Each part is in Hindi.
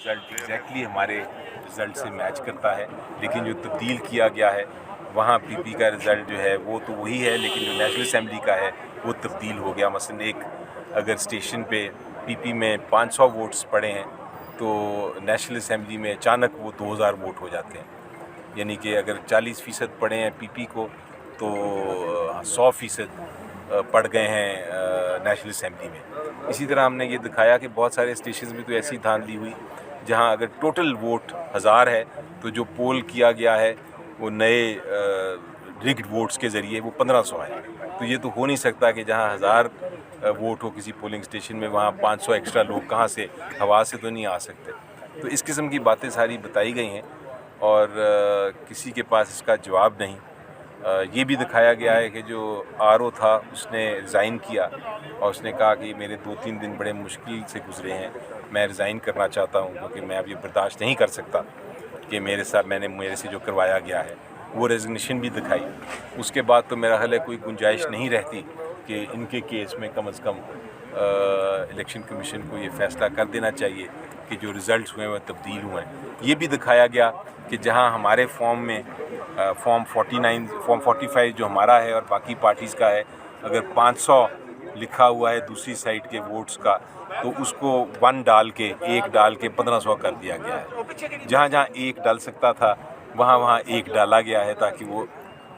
रिज़ल्ट एग्जैक्टली हमारे रिज़ल्ट से मैच करता है, लेकिन जो तब्दील किया गया है वहाँ पीपी का रिज़ल्ट जो है वो तो वही है, लेकिन जो नेशनल असम्बली का है वो तब्दील हो गया। मसलन एक अगर स्टेशन पे पीपी में 500 वोट्स पड़े हैं तो नेशनल असम्बली में अचानक वो 2000 वोट हो जाते हैं, यानी कि अगर 40% पड़े हैं पीपी को तो 100% पड़ गए हैं नेशनल असम्बली में। इसी तरह हमने ये दिखाया कि बहुत सारे स्टेशन में तो ऐसी धांधली हुई जहाँ अगर टोटल वोट 1000 है तो जो पोल किया गया है वो नए रिग्ड वोट्स के ज़रिए वो 1500 है। तो ये तो हो नहीं सकता कि जहाँ 1000 वोट हो किसी पोलिंग स्टेशन में वहाँ 500 एक्स्ट्रा लोग कहाँ से, हवा से तो नहीं आ सकते। तो इस किस्म की बातें सारी बताई गई हैं और किसी के पास इसका जवाब नहीं। ये भी दिखाया गया है कि जो आरओ था उसने रिज़ाइन किया और उसने कहा कि मेरे 2-3 दिन बड़े मुश्किल से गुजरे हैं, मैं रिज़ाइन करना चाहता हूँ क्योंकि मैं अब ये बर्दाश्त नहीं कर सकता कि मेरे से जो करवाया गया है। वो रेजिग्नेशन भी दिखाई। उसके बाद तो मेरा ख्याल है कोई गुंजाइश नहीं रहती कि इनके केस में कम से कम इलेक्शन कमीशन को ये फ़ैसला कर देना चाहिए कि जो रिज़ल्ट हुए हैं तब्दील हुए हैं। ये भी दिखाया गया कि जहां हमारे फॉर्म में फॉर्म 45 जो हमारा है और बाकी पार्टीज़ का है, अगर 500 लिखा हुआ है दूसरी साइड के वोट्स का तो उसको 1 डाल के 1500 कर दिया गया है। जहाँ जहाँ 1 डाल सकता था वहाँ 1 डाला गया है ताकि वो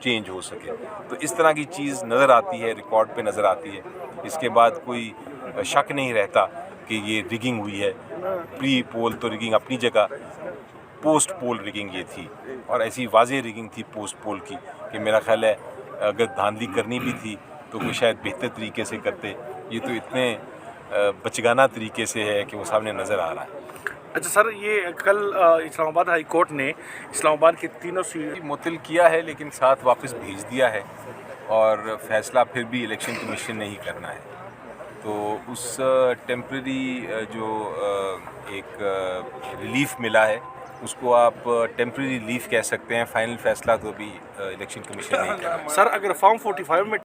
चेंज हो सके। तो इस तरह की चीज़ नज़र आती है, रिकॉर्ड पे नज़र आती है। इसके बाद कोई शक नहीं रहता कि ये रिगिंग हुई है। प्री पोल तो रिगिंग अपनी जगह, पोस्ट पोल रिगिंग ये थी और ऐसी वाज़ेह रिगिंग थी पोस्ट पोल की कि मेरा ख्याल है अगर धांधली करनी भी थी तो वो शायद बेहतर तरीके से करते। ये तो इतने बचगाना तरीके से है कि वो सामने नज़र आ रहा है। अच्छा सर, ये कल इस्लामाबाद हाई कोर्ट ने इस्लामाबाद की तीनों सीट मुअत्तल किया है लेकिन साथ वापस भेज दिया है और फैसला फिर भी इलेक्शन कमीशन ने ही करना है। तो उस टेम्प्रेरी जो एक रिलीफ मिला है उसको आप टेम्प्रेरी रिलीफ कह सकते हैं। फाइनल फैसला तो भी इलेक्शन कमीशन नहीं कर रहा। सर, अगर फॉर्म 45 में